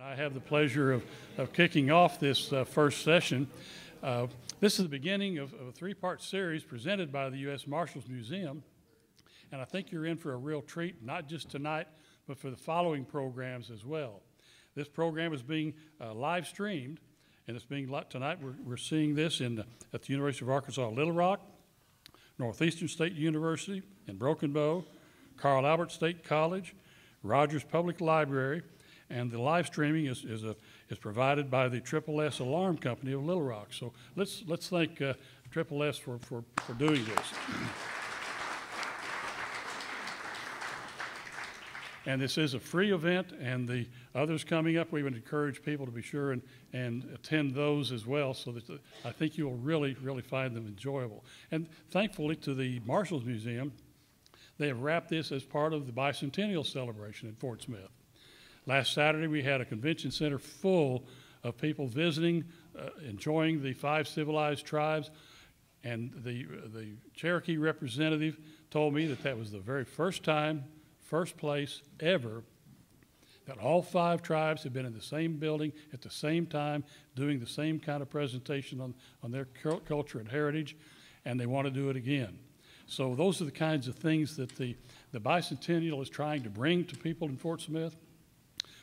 I have the pleasure of kicking off this first session. This is the beginning of a three-part series presented by the Us Marshals Museum, and I think you're in for a real treat, not just tonight, but for the following programs as well. This program is being live streamed, and it's being tonight. We're seeing this at the University of Arkansas Little Rock, Northeastern State University in Broken Bow, Carl Albert State College, Rogers Public Library, and the live streaming is provided by the Triple S Alarm Company of Little Rock. So let's thank Triple S for doing this. And this is a free event, and the others coming up, we would encourage people to be sure and attend those as well, so that I think you'll really find them enjoyable. And thankfully to the Marshals Museum, they have wrapped this as part of the bicentennial celebration in Fort Smith. Last Saturday, we had a convention center full of people visiting, enjoying the 5 civilized tribes, and the Cherokee representative told me that was the very first place ever that all 5 tribes have been in the same building at the same time doing the same kind of presentation on their culture and heritage, and they want to do it again. So those are the kinds of things that the bicentennial is trying to bring to people in Fort Smith.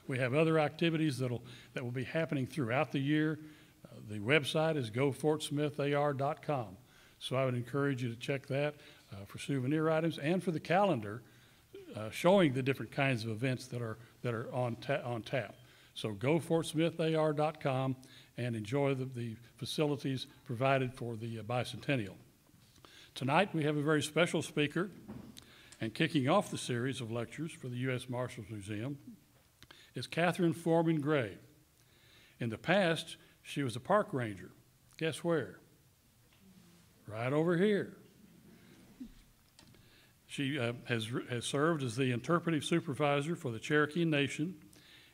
We have other activities that will be happening throughout the year. The website is gofortsmithar.com. So I would encourage you to check that for souvenir items and for the calendar showing the different kinds of events that are on tap. So gofortsmithar.com and enjoy the facilities provided for the bicentennial. Tonight we have a very special speaker, and kicking off the series of lectures for the U.S. Marshals Museum is Catherine Foreman Gray. In the past, she was a park ranger. Guess where? Right over here. She has served as the interpretive supervisor for the Cherokee Nation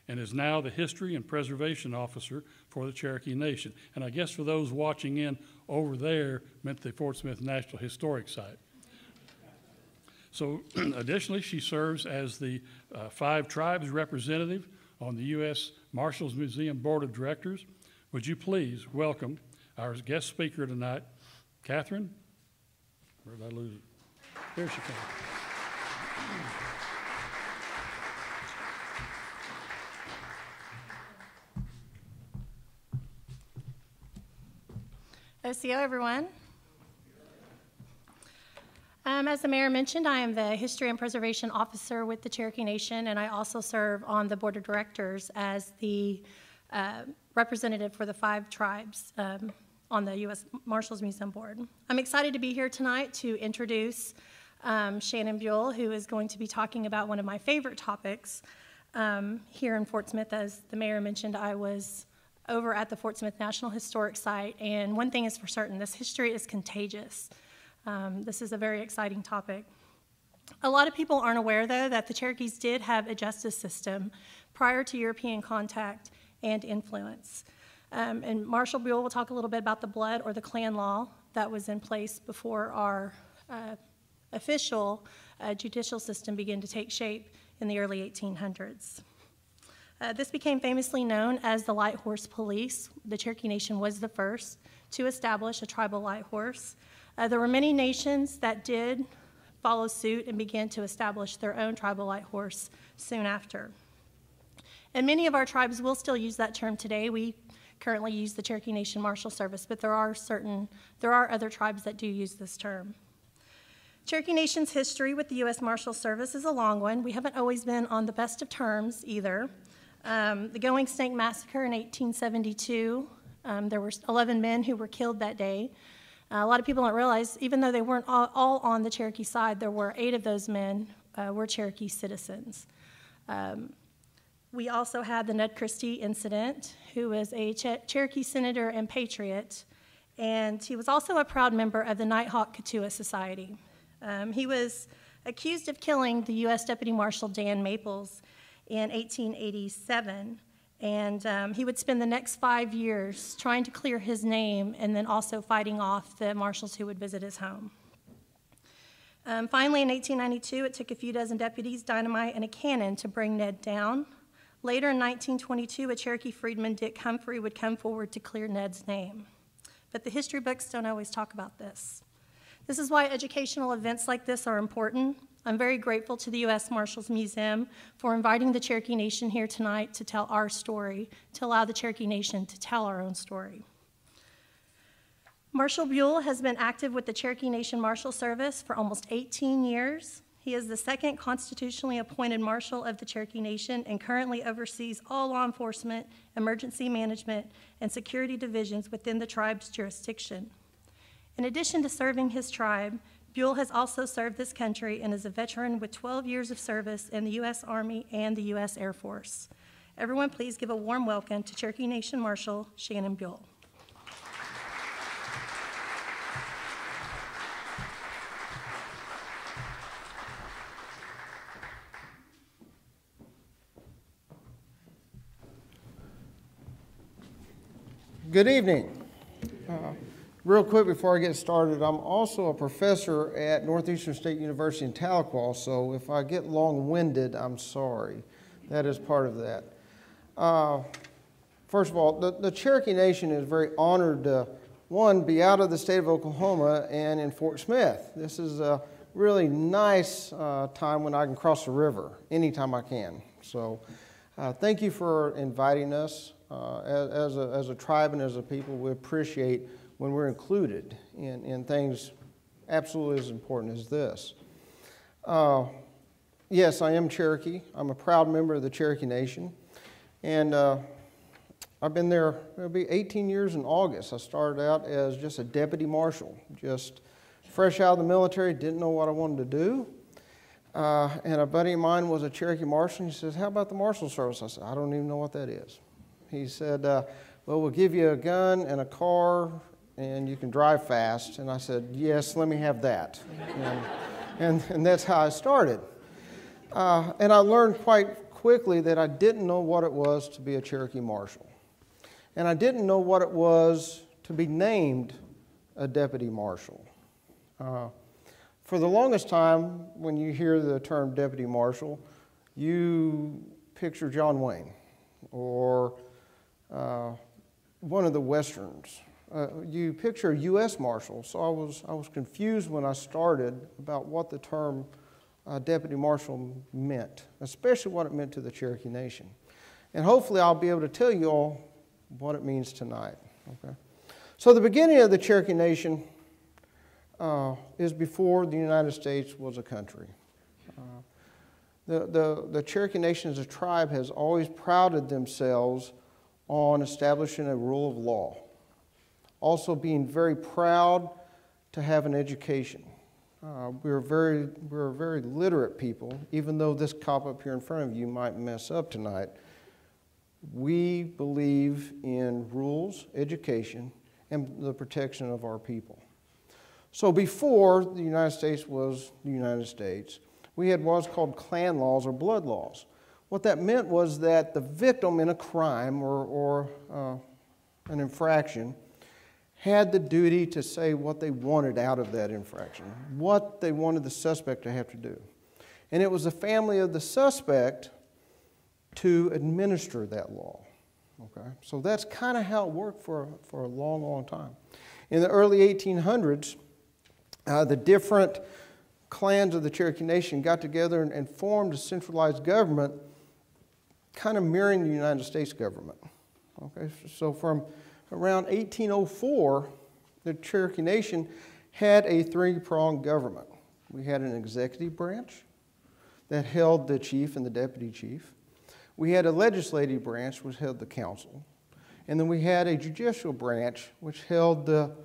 and is now the history and preservation officer for the Cherokee Nation. And I guess for those watching in over there meant the Fort Smith National Historic Site. So additionally, she serves as the 5 tribes representative on the U.S. Marshals Museum Board of Directors. Would you please welcome our guest speaker tonight, Catherine? Where did I lose it? There she comes. OCO, everyone. As the mayor mentioned, I am the History and Preservation Officer with the Cherokee Nation, and I also serve on the Board of Directors as the representative for the 5 tribes on the U.S. Marshals Museum Board. I'm excited to be here tonight to introduce Shannon Buell, who is going to be talking about one of my favorite topics here in Fort Smith. As the mayor mentioned, I was over at the Fort Smith National Historic Site, and one thing is for certain, this history is contagious. This is a very exciting topic. A lot of people aren't aware, though, that the Cherokees did have a justice system prior to European contact and influence. And Marshal Buell will talk a little bit about the blood or the Klan Law that was in place before our official judicial system began to take shape in the early 1800s. This became famously known as the Light Horse Police. The Cherokee Nation was the first to establish a tribal light horse. There were many nations that did follow suit and began to establish their own tribal light horse soon after. And many of our tribes will still use that term today. We currently use the Cherokee Nation Marshal Service, but there are other tribes that do use this term. Cherokee Nation's history with the U.S. Marshal Service is a long one. We haven't always been on the best of terms either. The Going Snake Massacre in 1872, there were 11 men who were killed that day. A lot of people don't realize, even though they weren't all on the Cherokee side, there were 8 of those men were Cherokee citizens. We also had the Christi Incident, who was a Cherokee senator and patriot, and he was also a proud member of the Nighthawk Katua Society. He was accused of killing the U.S. Deputy Marshal Dan Maples in 1887. And he would spend the next 5 years trying to clear his name and then also fighting off the marshals who would visit his home. Finally, in 1892, it took a few dozen deputies, dynamite, and a cannon to bring Ned down. Later in 1922, a Cherokee freedman, Dick Humphrey, would come forward to clear Ned's name. But the history books don't always talk about this. This is why educational events like this are important. I'm very grateful to the Us Marshal Museum for inviting the Cherokee Nation here tonight to tell our story, to allow the Cherokee Nation to tell our own story. Marshal Buell has been active with the Cherokee Nation Marshal Service for almost 18 years. He is the second constitutionally appointed Marshal of the Cherokee Nation and currently oversees all law enforcement, emergency management, and security divisions within the tribe's jurisdiction. In addition to serving his tribe, Buell has also served this country and is a veteran with 12 years of service in the U.S. Army and the U.S. Air Force. Everyone, please give a warm welcome to Cherokee Nation Marshal Shannon Buell. Good evening. Real quick before I get started, I'm also a professor at Northeastern State University in Tahlequah, so if I get long-winded, I'm sorry. That is part of that. First of all, the Cherokee Nation is very honored to, one, be out of the state of Oklahoma and in Fort Smith. This is a really nice time when I can cross the river anytime I can. So thank you for inviting us. As a tribe and as a people, we appreciate when we're included in things absolutely as important as this. Yes, I am Cherokee. I'm a proud member of the Cherokee Nation. And I've been there, it'll be 18 years in August. I started out as just a deputy marshal, just fresh out of the military, didn't know what I wanted to do. And a buddy of mine was a Cherokee marshal, and he says, "How about the marshal service?" I said, "I don't even know what that is." He said, "Well, we'll give you a gun and a car, and you can drive fast." And I said, "Yes, let me have that." And that's how I started. And I learned quite quickly that I didn't know what it was to be a Cherokee marshal. And I didn't know what it was to be named a deputy marshal. For the longest time, when you hear the term deputy marshal, you picture John Wayne or one of the Westerns. You picture a U.S. Marshal, so I was confused when I started about what the term deputy marshal meant, especially what it meant to the Cherokee Nation. And hopefully I'll be able to tell you all what it means tonight. Okay? So the beginning of the Cherokee Nation is before the United States was a country. The Cherokee Nation as a tribe has always prided themselves on establishing a rule of law. Also being very proud to have an education. We're a very literate people, even though this cop up here in front of you might mess up tonight. We believe in rules, education, and the protection of our people. So before the United States was the United States, we had what's called Klan Laws or blood laws. What that meant was that the victim in a crime or an infraction had the duty to say what they wanted out of that infraction, what they wanted the suspect to have to do. And it was the family of the suspect to administer that law. Okay? So that's kind of how it worked for a long, long time. In the early 1800s, the different clans of the Cherokee Nation got together and formed a centralized government kind of mirroring the United States government. Okay? So from around 1804, the Cherokee Nation had a three-pronged government. We had an executive branch that held the chief and the deputy chief. We had a legislative branch which held the council. And then we had a judicial branch which held the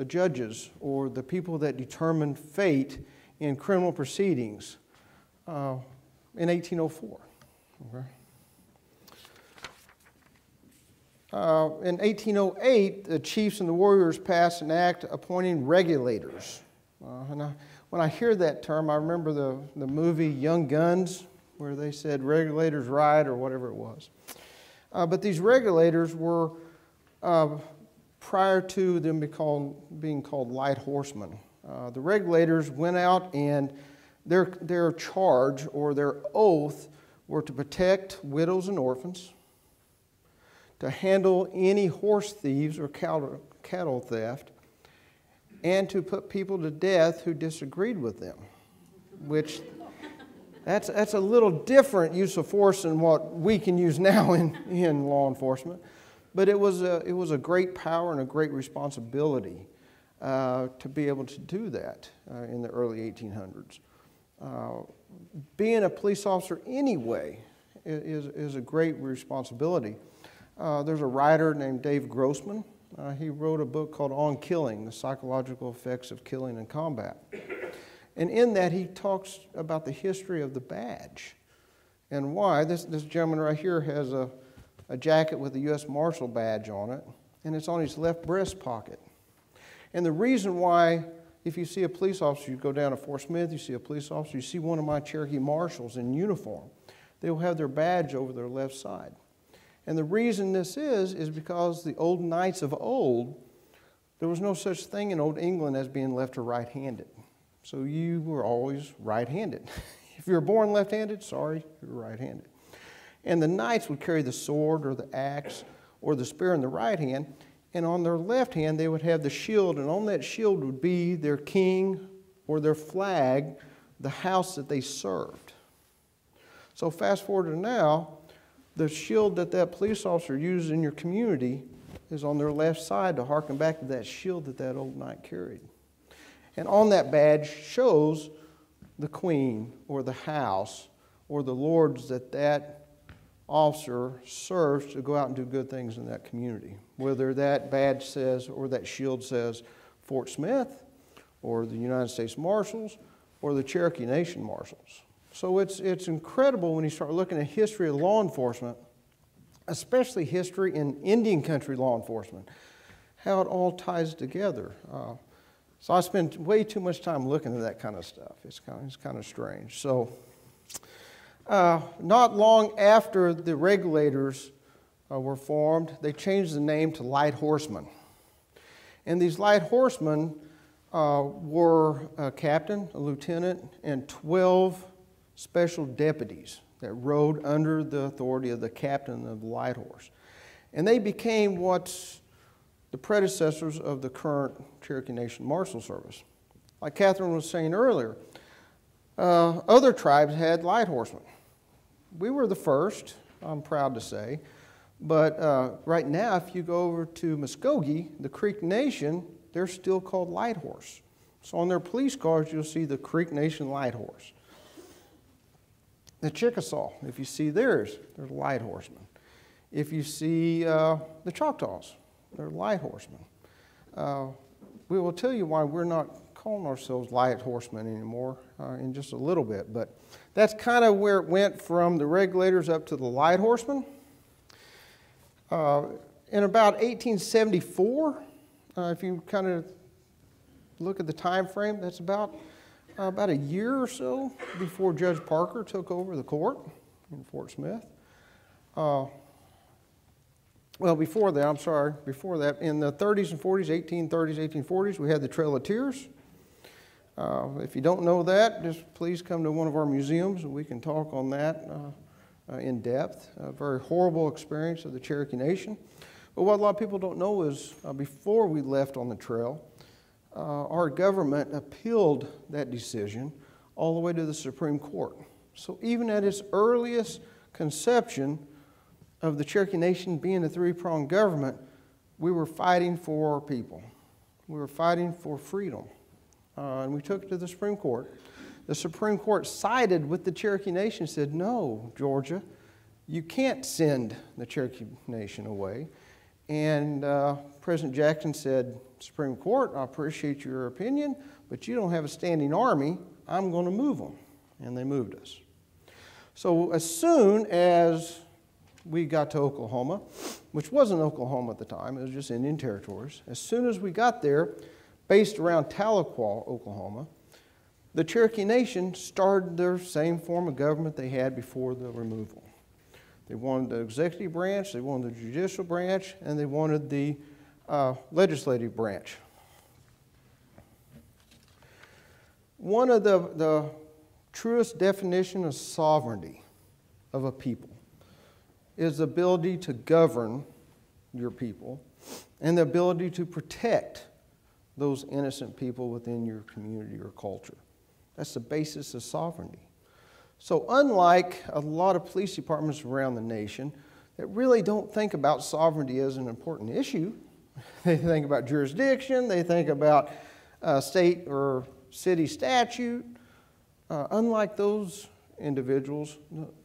judges or the people that determined fate in criminal proceedings in 1804. Okay. In 1808, the chiefs and the warriors passed an act appointing regulators. When I hear that term, I remember the movie Young Guns, where they said regulators ride or whatever it was. But these regulators were, prior to them being called light horsemen, the regulators went out and their charge or their oath were to protect widows and orphans, to handle any horse thieves or cattle theft, and to put people to death who disagreed with them, which that's a little different use of force than what we can use now in law enforcement. But it was a great power and a great responsibility to be able to do that in the early 1800s. Being a police officer anyway is a great responsibility. There's a writer named Dave Grossman. He wrote a book called On Killing, The Psychological Effects of Killing in Combat. And in that, he talks about the history of the badge and why. This gentleman right here has a jacket with the Us Marshal badge on it, and it's on his left breast pocket. And the reason why, if you see a police officer, you go down to Fort Smith, you see a police officer, you see one of my Cherokee Marshals in uniform, they will have their badge over their left side. And the reason this is because the old knights of old, there was no such thing in Old England as being left or right-handed. So you were always right-handed. If you were born left-handed, sorry, you're right-handed. And the knights would carry the sword or the axe or the spear in the right hand, and on their left hand they would have the shield, and on that shield would be their king or their flag, the house that they served. So fast forward to now, the shield that police officer uses in your community is on their left side to harken back to that shield that old knight carried. And on that badge shows the queen or the house or the lords that officer serves to go out and do good things in that community. Whether that badge says or that shield says Fort Smith or the United States Marshals or the Cherokee Nation Marshals. So it's incredible when you start looking at history of law enforcement, especially history in Indian country law enforcement, how it all ties together. So I spend way too much time looking at that kind of stuff. It's kind of strange. So not long after the regulators were formed, they changed the name to Light Horsemen. And these Light Horsemen were a captain, a lieutenant, and 12 special deputies that rode under the authority of the captain of the light horse. And they became what's the predecessors of the current Cherokee Nation Marshal Service. Like Catherine was saying earlier, other tribes had light horsemen. We were the first, I'm proud to say. But right now, if you go over to Muskogee, the Creek Nation, they're still called light horse. So on their police cars, you'll see the Creek Nation light horse. The Chickasaw, if you see theirs, they're light horsemen. If you see the Choctaws, they're light horsemen. We will tell you why we're not calling ourselves light horsemen anymore in just a little bit. But that's kind of where it went from the regulators up to the light horsemen. In about 1874, if you kind of look at the time frame, that's about a year or so before Judge Parker took over the court in Fort Smith. Well, before that, in the 30s and 40s, 1830s, 1840s, we had the Trail of Tears. If you don't know that, just please come to one of our museums and we can talk on that in depth. A very horrible experience of the Cherokee Nation. But what a lot of people don't know is before we left on the trail, our government appealed that decision all the way to the Supreme Court. So even at its earliest conception of the Cherokee Nation being a three-pronged government, we were fighting for our people. We were fighting for freedom. And we took it to the Supreme Court. The Supreme Court sided with the Cherokee Nation and said, no, Georgia, you can't send the Cherokee Nation away. And President Jackson said, Supreme Court, I appreciate your opinion, but you don't have a standing army. I'm going to move them. And they moved us. So as soon as we got to Oklahoma, which wasn't Oklahoma at the time, it was just Indian territories. As soon as we got there, based around Tahlequah, Oklahoma, the Cherokee Nation started their same form of government they had before the removal. They wanted the executive branch, they wanted the judicial branch, and they wanted the legislative branch. One of the truest definitions of sovereignty of a people is the ability to govern your people and the ability to protect those innocent people within your community or culture. That's the basis of sovereignty. So unlike a lot of police departments around the nation that really don't think about sovereignty as an important issue, they think about jurisdiction, they think about state or city statute. Unlike those individuals,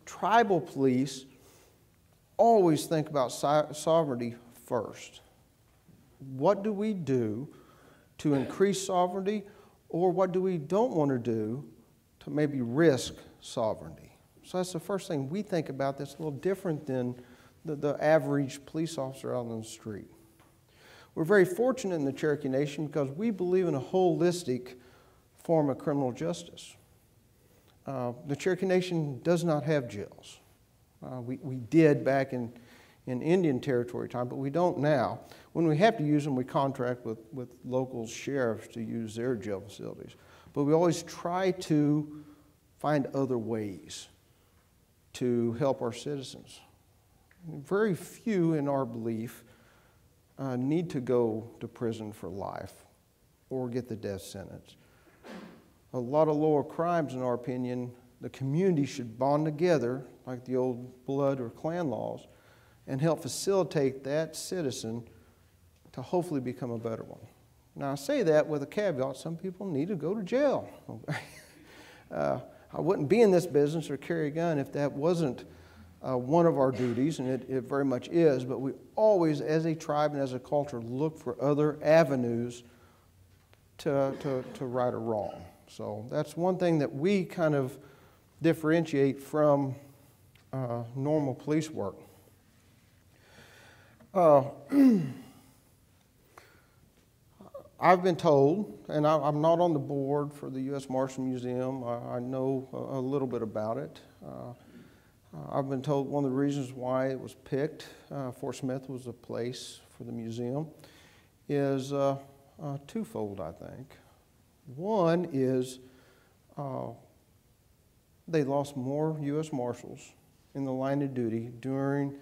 tribal police always think about sovereignty first. What do we do to increase sovereignty, or what do we don't want to do to maybe risk sovereignty? So that's the first thing we think about that's a little different than the average police officer out on the street. We're very fortunate in the Cherokee Nation because we believe in a holistic form of criminal justice. The Cherokee Nation does not have jails. We did back in Indian Territory time, but we don't now. When we have to use them, we contract with local sheriffs to use their jail facilities. But we always try to find other ways to help our citizens. Very few, in our belief, need to go to prison for life or get the death sentence. A lot of lower crimes, in our opinion, the community should bond together, like the old blood or Klan laws, and help facilitate that citizen to hopefully become a better one. Now, I say that with a caveat. Some people need to go to jail. I wouldn't be in this business or carry a gun if that wasn't one of our duties, and it very much is, but we always, as a tribe and as a culture, look for other avenues to right a wrong. So that's one thing that we kind of differentiate from normal police work. I've been told, and I'm not on the board for the Us Marshal Museum, I know a little bit about it. I've been told one of the reasons why it was picked, Fort Smith was a place for the museum, is twofold, I think. One is they lost more U.S. Marshals in the line of duty during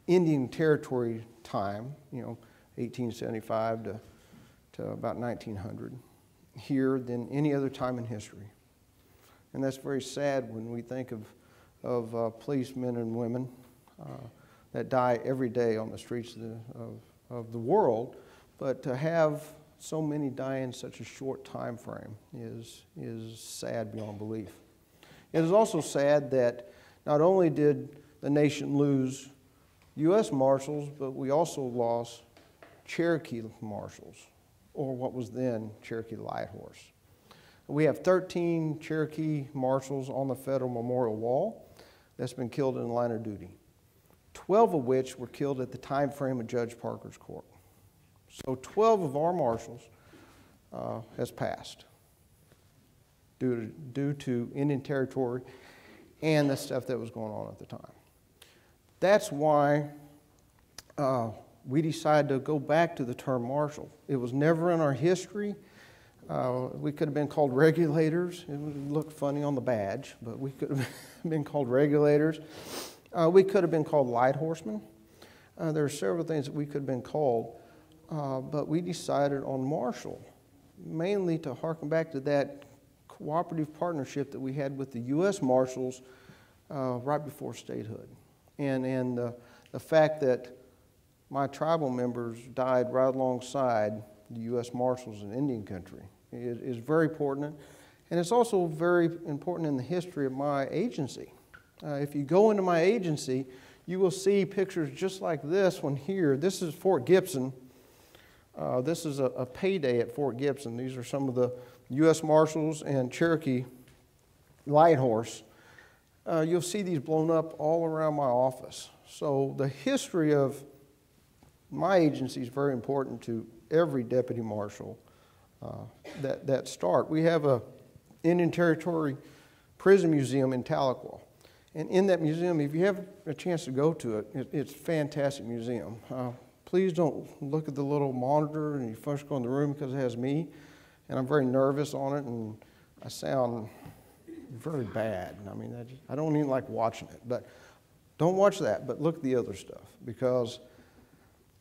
Indian Territory time, 1875 to about 1900, here than any other time in history. And that's very sad when we think of policemen and women that die every day on the streets of the world, but to have so many die in such a short time frame is sad beyond belief. It is also sad that not only did the nation lose U.S. Marshals, but we also lost Cherokee Marshals, or what was then Cherokee Light Horse. We have 13 Cherokee Marshals on the Federal Memorial Wall that's been killed in the line of duty, 12 of which were killed at the time frame of Judge Parker's court. So 12 of our marshals has passed due to Indian Territory and the stuff that was going on at the time. That's why we decided to go back to the term marshal. It was never in our history. We could have been called regulators. It would look funny on the badge, but we could have been called regulators. We could have been called light horsemen. There are several things that we could have been called, but we decided on marshal, mainly to harken back to that cooperative partnership that we had with the U.S. Marshals right before statehood. And the fact that my tribal members died right alongside the U.S. Marshals in Indian country is very important. And it's also very important in the history of my agency. If you go into my agency, you will see pictures just like this one here. This is Fort Gibson. This is a payday at Fort Gibson. These are some of the U.S. Marshals and Cherokee Light Horse. You'll see these blown up all around my office. So the history of my agency is very important to every deputy marshal that start. We have a Indian Territory Prison Museum in Tahlequah. And in that museum, if you have a chance to go to it, it's a fantastic museum. Please don't look at the little monitor and you first go in the room because it has me. And I'm very nervous on it and I sound very bad. I mean, I don't even like watching it. But don't watch that, but look at the other stuff, because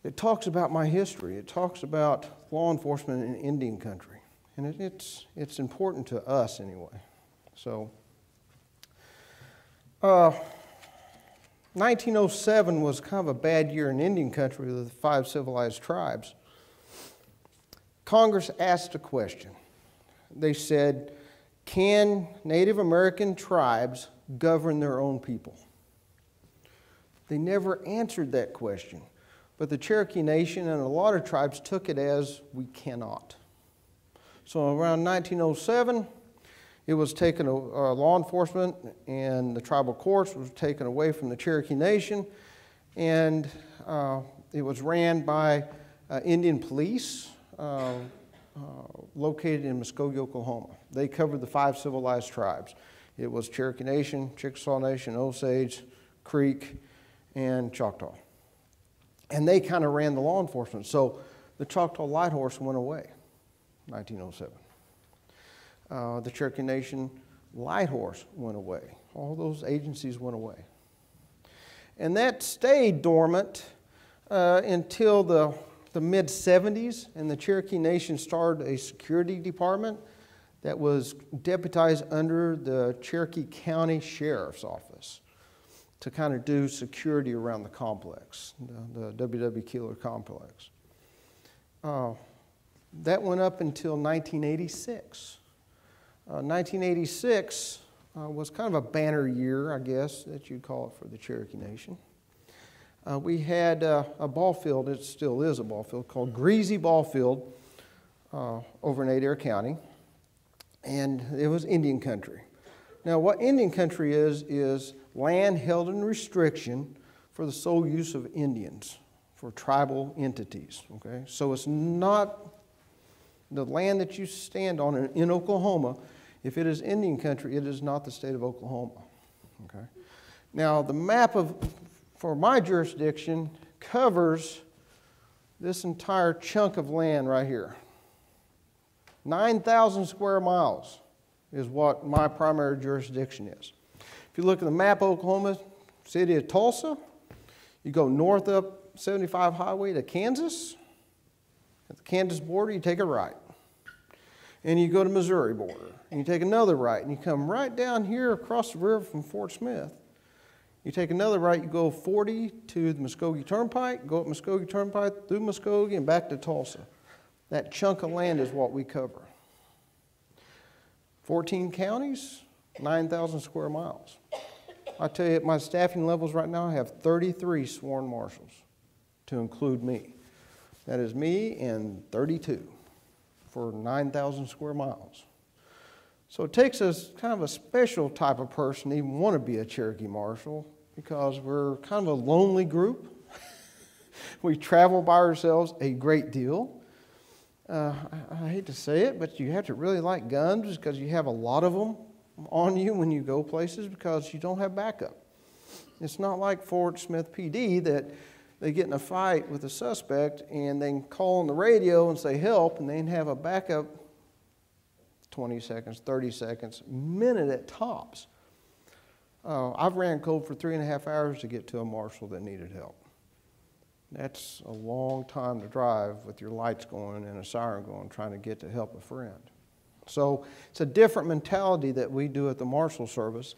it talks about my history. It talks about law enforcement in Indian country. And it's important to us anyway. So, 1907 was kind of a bad year in Indian country with the 5 civilized tribes. Congress asked a question. They said, can Native American tribes govern their own people? They never answered that question. But the Cherokee Nation and a lot of tribes took it as we cannot. So around 1907, it was taken, law enforcement and the tribal courts was taken away from the Cherokee Nation, and it was ran by Indian police located in Muskogee, Oklahoma. They covered the 5 civilized tribes. It was Cherokee Nation, Chickasaw Nation, Osage, Creek, and Choctaw. And they kind of ran the law enforcement. So the Choctaw Light Horse went away in 1907. The Cherokee Nation Light Horse went away. All those agencies went away. And that stayed dormant until the mid-70s, and the Cherokee Nation started a security department that was deputized under the Cherokee County Sheriff's Office to kind of do security around the complex, the W.W. Keeler complex. That went up until 1986. 1986 was kind of a banner year, I guess, that you'd call it, for the Cherokee Nation. We had a ball field, it still is a ball field, called Greasy Ball Field over in Adair County, and it was Indian country. Now, what Indian country is land held in restriction for the sole use of Indians, for tribal entities, okay? So it's not the land that you stand on in Oklahoma. If it is Indian country, it is not the state of Oklahoma, okay? Now, the map for my jurisdiction covers this entire chunk of land right here. 9,000 square miles is what my primary jurisdiction is. If you look at the map of Oklahoma, city of Tulsa, you go north up 75 Highway to Kansas. At the Kansas border, you take a right. And you go to Missouri border, and you take another right, and you come right down here across the river from Fort Smith. You take another right, you go 40 to the Muskogee Turnpike, go up Muskogee Turnpike through Muskogee and back to Tulsa. That chunk of land is what we cover. 14 counties, 9,000 square miles. I tell you, at my staffing levels right now, I have 33 sworn marshals, to include me. That is me and 32 for 9,000 square miles. So it takes us kind of a special type of person to even want to be a Cherokee Marshal, because we're kind of a lonely group. We travel by ourselves a great deal. I hate to say it, but you have to really like guns, because you have a lot of them on you when you go places, because you don't have backup. It's not like Fort Smith PD that they get in a fight with a suspect and they can call on the radio and say help, and they can have a backup 20 seconds, 30 seconds, minute at tops. I've ran cold for 3.5 hours to get to a marshal that needed help. That's a long time to drive with your lights going and a siren going, trying to get to help a friend. So it's a different mentality that we do at the Marshal Service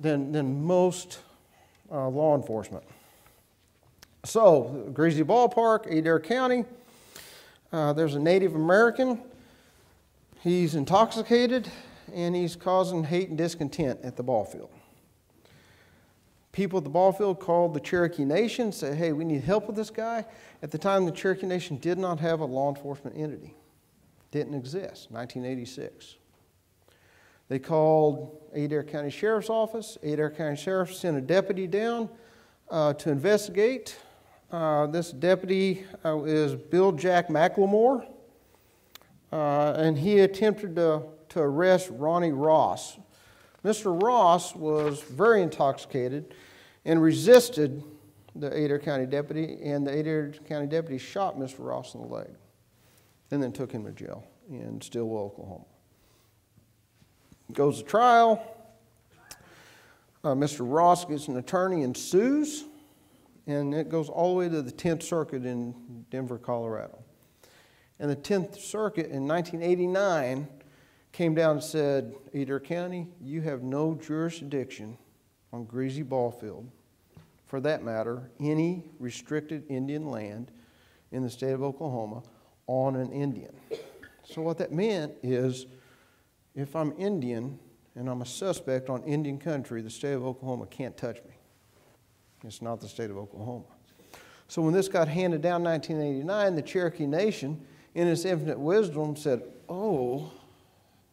than most law enforcement. So, Greasy Ballpark, Adair County, there's a Native American. He's intoxicated, and he's causing hate and discontent at the ball field. People at the ball field called the Cherokee Nation, said, hey, we need help with this guy. At the time, the Cherokee Nation did not have a law enforcement entity. Didn't exist, 1986. They called Adair County Sheriff's Office. Adair County Sheriff sent a deputy down to investigate. This deputy is Bill Jack McLemore. And he attempted to arrest Ronnie Ross. Mr. Ross was very intoxicated and resisted the Adair County deputy, and the Adair County deputy shot Mr. Ross in the leg and then took him to jail in Stillwell, Oklahoma. Goes to trial. Mr. Ross gets an attorney and sues, and it goes all the way to the 10th Circuit in Denver, Colorado. And the 10th Circuit in 1989 came down and said, Adair County, you have no jurisdiction on Greasy Ball Field. For that matter, any restricted Indian land in the state of Oklahoma on an Indian. So what that meant is, if I'm Indian and I'm a suspect on Indian country, the state of Oklahoma can't touch me. It's not the state of Oklahoma. So when this got handed down in 1989, the Cherokee Nation, in its infinite wisdom, said, oh,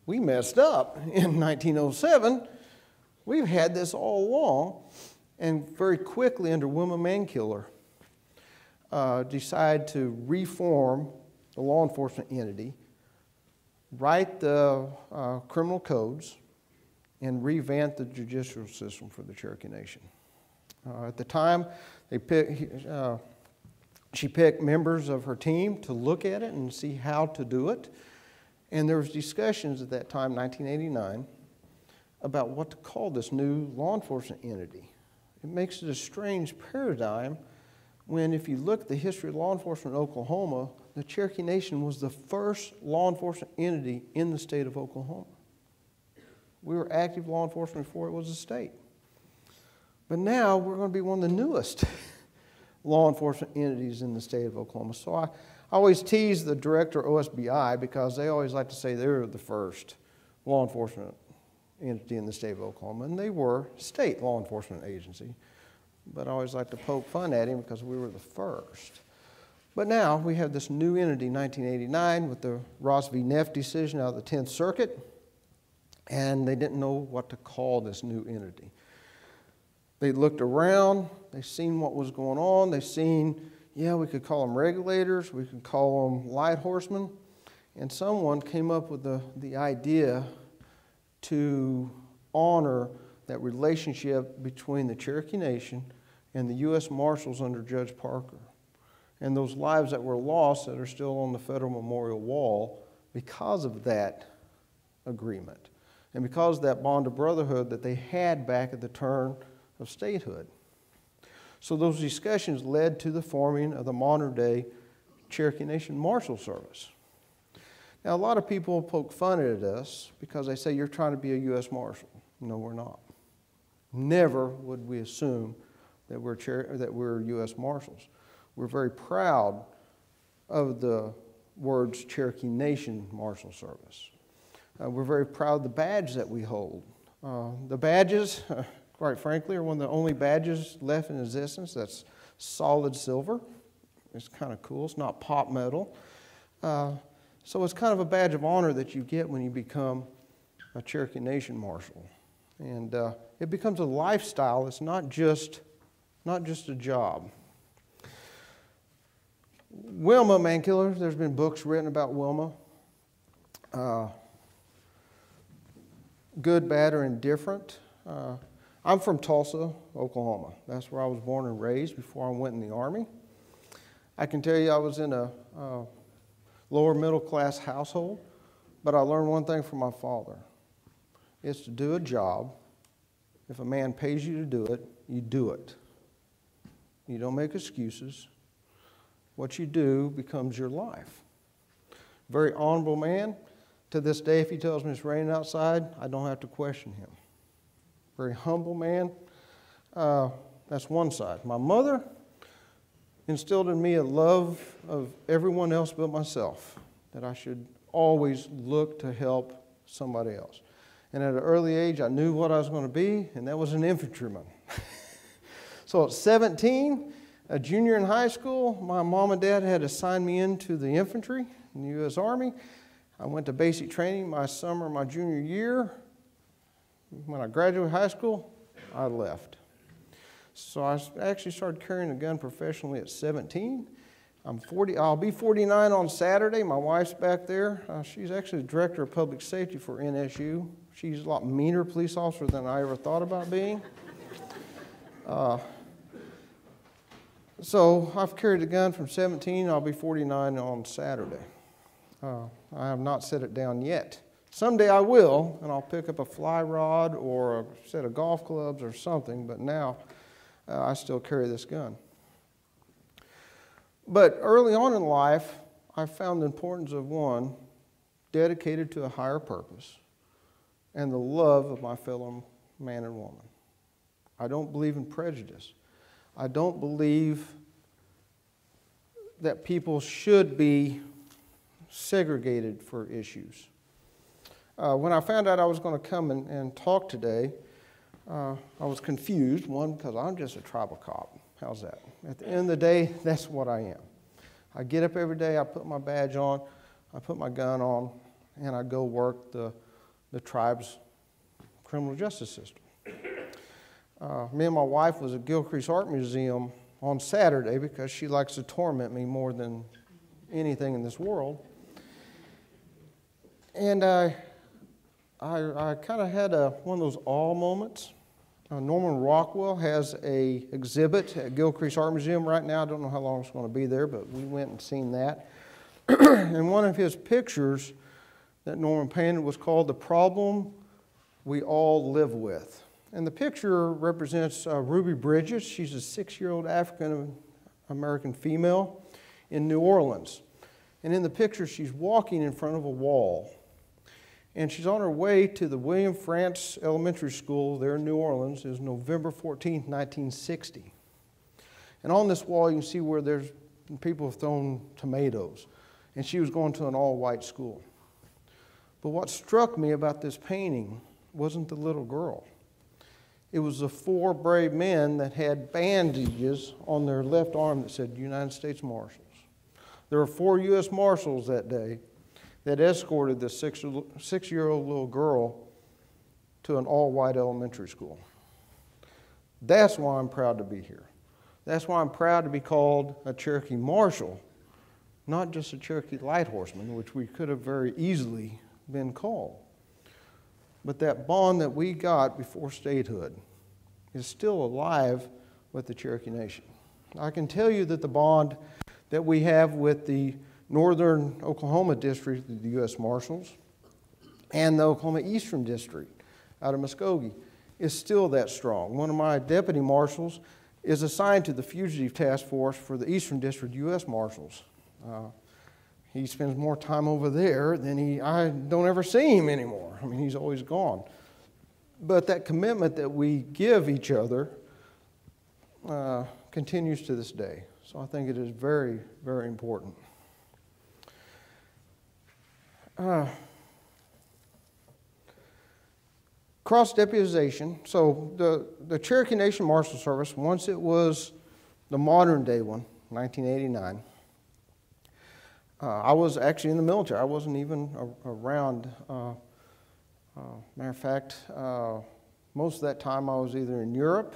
we messed up in 1907. We've had this all along. And very quickly, under Wilma Mankiller, decided to reform the law enforcement entity, write the criminal codes, and revamp the judicial system for the Cherokee Nation. At the time, she picked members of her team to look at it and see how to do it. And there was discussions at that time, 1989, about what to call this new law enforcement entity. It makes it a strange paradigm when, if you look at the history of law enforcement in Oklahoma, the Cherokee Nation was the first law enforcement entity in the state of Oklahoma. We were active law enforcement before it was a state. But now we're going to be one of the newest law enforcement entities in the state of Oklahoma. So I always tease the director of OSBI because they always like to say they're the first law enforcement entity in the state of Oklahoma, and they were a state law enforcement agency. But I always like to poke fun at him because we were the first. But now we have this new entity in 1989 with the Ross v. Neff decision out of the 10th Circuit, and they didn't know what to call this new entity. They looked around, they seen what was going on, they seen, yeah, we could call them regulators, we could call them light horsemen, and someone came up with the idea to honor that relationship between the Cherokee Nation and the U.S. Marshals under Judge Parker, and those lives that were lost that are still on the Federal Memorial Wall because of that agreement and because of that bond of brotherhood that they had back at the turn of statehood. So those discussions led to the forming of the modern-day Cherokee Nation Marshal Service. Now, a lot of people poke fun at us because they say, you're trying to be a U.S. Marshal. No, we're not. Never would we assume that we're U.S. Marshals. We're very proud of the words Cherokee Nation Marshal Service. We're very proud of the badge that we hold. The badges, quite frankly, are one of the only badges left in existence that's solid silver. It's kind of cool. It's not pop metal. So it's kind of a badge of honor that you get when you become a Cherokee Nation Marshal. And it becomes a lifestyle. It's not just a job. Wilma Mankiller, there's been books written about Wilma. Good, bad, or indifferent. I'm from Tulsa, Oklahoma. That's where I was born and raised before I went in the Army. I can tell you I was in a lower middle class household, but I learned one thing from my father. It's to do a job. If a man pays you to do it, you do it. You don't make excuses. What you do becomes your life. Very honorable man. To this day, if he tells me it's raining outside, I don't have to question him. Very humble man. That's one side. My mother instilled in me a love of everyone else but myself, that I should always look to help somebody else. And at an early age, I knew what I was going to be, and that was an infantryman. So at 17, a junior in high school, my mom and dad had assigned me into the infantry in the U.S. Army. I went to basic training my summer, my junior year. When I graduated high school, I left. So I actually started carrying a gun professionally at 17. I'll be 49 on Saturday. My wife's back there. She's actually the director of public safety for NSU. She's a lot meaner police officer than I ever thought about being. So I've carried a gun from 17. I'll be 49 on Saturday. I have not set it down yet. Someday I will, and I'll pick up a fly rod or a set of golf clubs or something, but now I still carry this gun. But early on in life, I found the importance of one dedicated to a higher purpose and the love of my fellow man and woman. I don't believe in prejudice. I don't believe that people should be segregated for issues. When I found out I was going to come and talk today, I was confused. One, because I'm just a tribal cop. How's that? At the end of the day, that's what I am. I get up every day, I put my badge on, I put my gun on, and I go work the tribe's criminal justice system. Me and my wife was at Gilcrease Art Museum on Saturday because she likes to torment me more than anything in this world. And I kind of had one of those awe moments. Norman Rockwell has an exhibit at Gilcrease Art Museum right now. I don't know how long it's going to be there, but we went and seen that. And one of his pictures that Norman painted was called "The Problem We All Live With." And the picture represents Ruby Bridges. She's a 6-year-old African-American female in New Orleans. And in the picture, she's walking in front of a wall. And she's on her way to the William Frantz Elementary School there in New Orleans. It was November 14th, 1960. And on this wall, you can see where there's people have thrown tomatoes. And she was going to an all-white school. But what struck me about this painting wasn't the little girl. It was the 4 brave men that had bandages on their left arm that said United States Marshals. There were 4 U.S. Marshals that day that escorted the 6-year-old little girl to an all-white elementary school. That's why I'm proud to be here. That's why I'm proud to be called a Cherokee Marshal, not just a Cherokee Light Horseman, which we could have very easily been called. But that bond that we got before statehood is still alive with the Cherokee Nation. I can tell you that the bond that we have with the Northern Oklahoma District of the U.S. Marshals and the Oklahoma Eastern District out of Muskogee is still that strong. One of my deputy marshals is assigned to the Fugitive Task Force for the Eastern District U.S. Marshals. He spends more time over there than I don't ever see him anymore. I mean, he's always gone. But that commitment that we give each other continues to this day. So I think it is very, very important. Cross-deputization. So the Cherokee Nation Marshal Service, once it was the modern day one, 1989, I was actually in the military. I wasn't even around. Matter of fact, most of that time I was either in Europe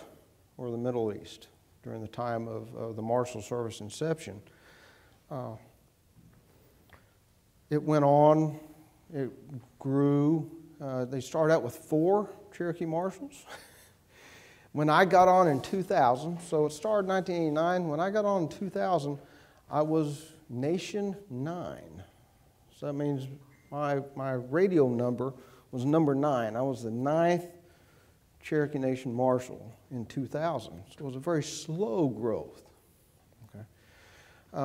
or the Middle East during the time of the Marshal Service inception. It went on, it grew. They started out with 4 Cherokee Marshals. When I got on in 2000, so it started in 1989, when I got on in 2000, I was Nation 9. So that means my radio number was number 9. I was the 9th Cherokee Nation Marshal in 2000. So it was a very slow growth. Okay.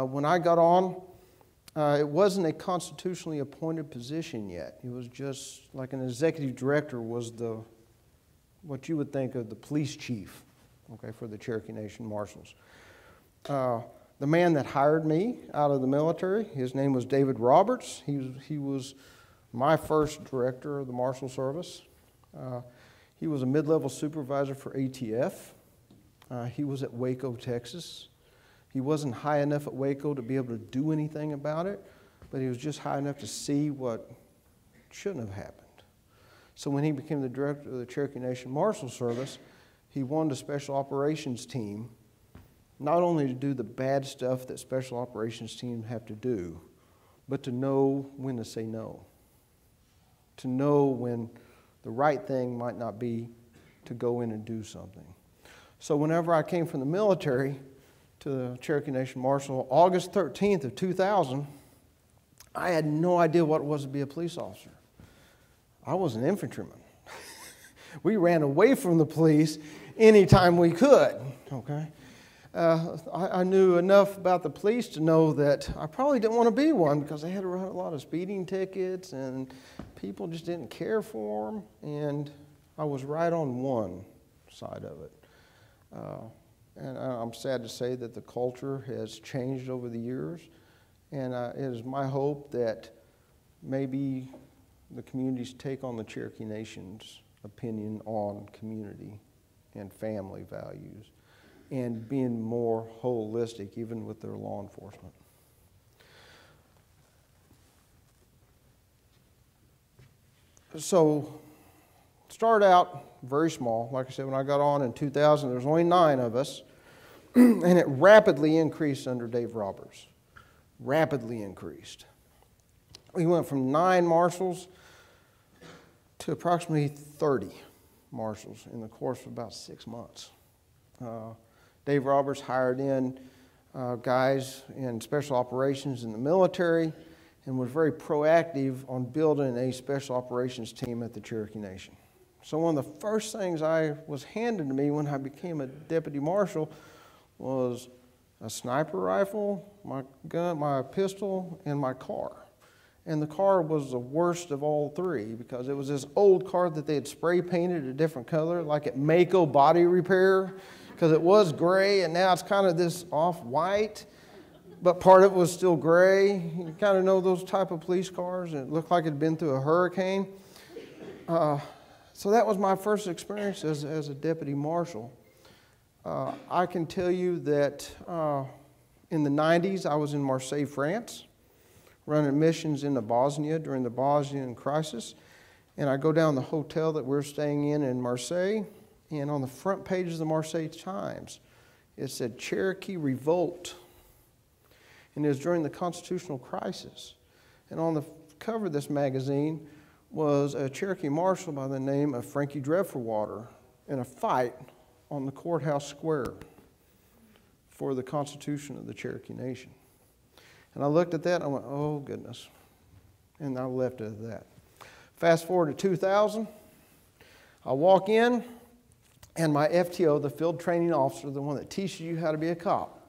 When I got on, it wasn't a constitutionally appointed position yet. It was just like an executive director was what you would think of the police chief, okay, for the Cherokee Nation Marshals. The man that hired me out of the military, his name was David Roberts. He was my first director of the Marshal Service. He was a mid-level supervisor for ATF. He was at Waco, Texas. He wasn't high enough at Waco to be able to do anything about it, but he was just high enough to see what shouldn't have happened. So when he became the director of the Cherokee Nation Marshal Service, he wanted a special operations team, not only to do the bad stuff that special operations teams have to do, but to know when to say no, to know when the right thing might not be to go in and do something. So whenever I came from the military to the Cherokee Nation Marshal, August 13th of 2000, I had no idea what it was to be a police officer. I was an infantryman. We ran away from the police anytime we could, okay? I knew enough about the police to know that I probably didn't want to be one because they had to run a lot of speeding tickets and people just didn't care for them. And I was right on one side of it. And I'm sad to say that the culture has changed over the years. And it is my hope that maybe the communities take on the Cherokee Nation's opinion on community and family values, and being more holistic even with their law enforcement. So, start out very small. Like I said, when I got on in 2000, there was only 9 of us, and it rapidly increased under Dave Roberts. Rapidly increased. We went from 9 marshals to approximately 30 marshals in the course of about 6 months. Dave Roberts hired in guys in special operations in the military and was very proactive on building a special operations team at the Cherokee Nation. So one of the first things I was handed to me when I became a deputy marshal was a sniper rifle, my gun, my pistol, and my car. And the car was the worst of all 3 because it was this old car that they had spray painted a different color, like at Mako Body Repair, because it was gray and now it's kind of this off-white, but part of it was still gray. You kind of know those type of police cars, and it looked like it had been through a hurricane. So that was my first experience as a deputy marshal. I can tell you that in the 90s, I was in Marseille, France, running missions into Bosnia during the Bosnian crisis. And I go down the hotel that we're staying in Marseille, and on the front page of the Marseille Times, it said Cherokee Revolt. And it was during the constitutional crisis. And on the cover of this magazine was a Cherokee marshal by the name of Frankie Dreadfulwater in a fight on the courthouse square for the Constitution of the Cherokee Nation. And I looked at that and I went, oh goodness. And I left it at that. Fast forward to 2000, I walk in and my FTO, the field training officer, the one that teaches you how to be a cop,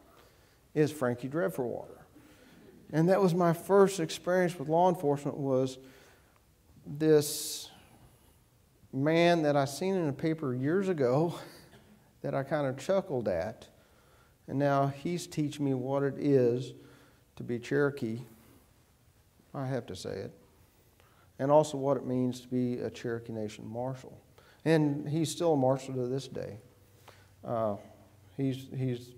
is Frankie Dreadfulwater. And that was my first experience with law enforcement, was this man that I seen in a paper years ago that I kind of chuckled at. And now he's teaching me what it is to be Cherokee, I have to say it, and also what it means to be a Cherokee Nation Marshal. And he's still a Marshal to this day. He's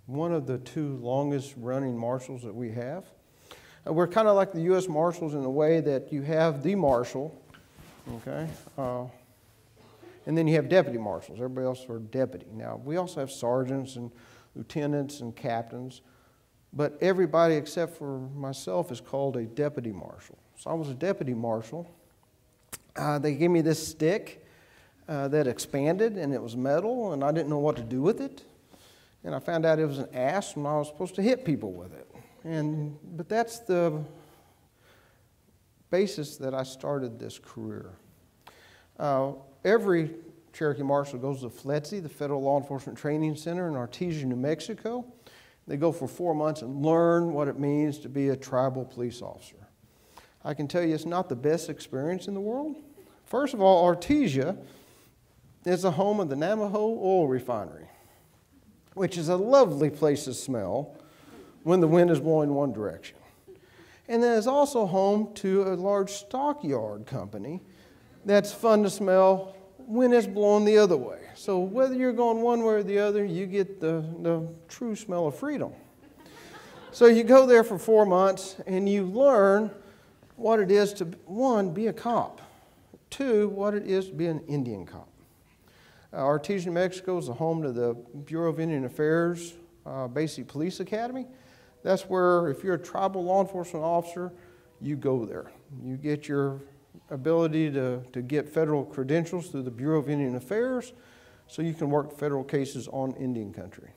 one of the 2 longest running Marshals that we have. We're kind of like the U.S. Marshals in the way that you have the Marshal, okay? And then you have deputy marshals. Everybody else are deputy. Now, we also have sergeants and lieutenants and captains, but everybody except for myself is called a deputy marshal. So I was a deputy marshal. They gave me this stick that expanded, and it was metal, and I didn't know what to do with it. And I found out it was an ass, and I was supposed to hit people with it. But that's the basis that I started this career. Every Cherokee Marshal goes to FLETC, the Federal Law Enforcement Training Center in Artesia, New Mexico. They go for 4 months and learn what it means to be a tribal police officer. I can tell you it's not the best experience in the world. First of all, Artesia is the home of the Navajo Oil Refinery, which is a lovely place to smell when the wind is blowing one direction. And then it's also home to a large stockyard company that's fun to smell when it's blowing the other way. So whether you're going one way or the other, you get the true smell of freedom. So you go there for 4 months and you learn what it is to, 1, be a cop. 2, what it is to be an Indian cop. Artesia, New Mexico is the home to the Bureau of Indian Affairs Basic Police Academy. That's where, if you're a tribal law enforcement officer, you go there. You get your ability to get federal credentials through the Bureau of Indian Affairs so you can work federal cases on Indian country.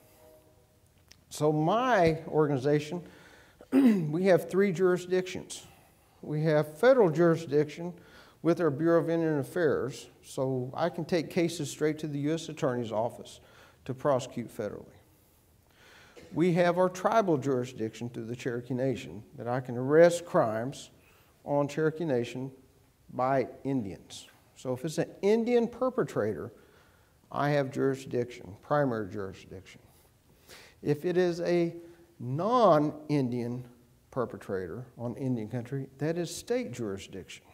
So my organization, we have 3 jurisdictions. We have federal jurisdiction, with our Bureau of Indian Affairs, so I can take cases straight to the U.S. Attorney's Office to prosecute federally. We have our tribal jurisdiction through the Cherokee Nation that I can arrest crimes on Cherokee Nation by Indians. So if it's an Indian perpetrator, I have jurisdiction, primary jurisdiction. If it is a non-Indian perpetrator on Indian country, that is state jurisdiction.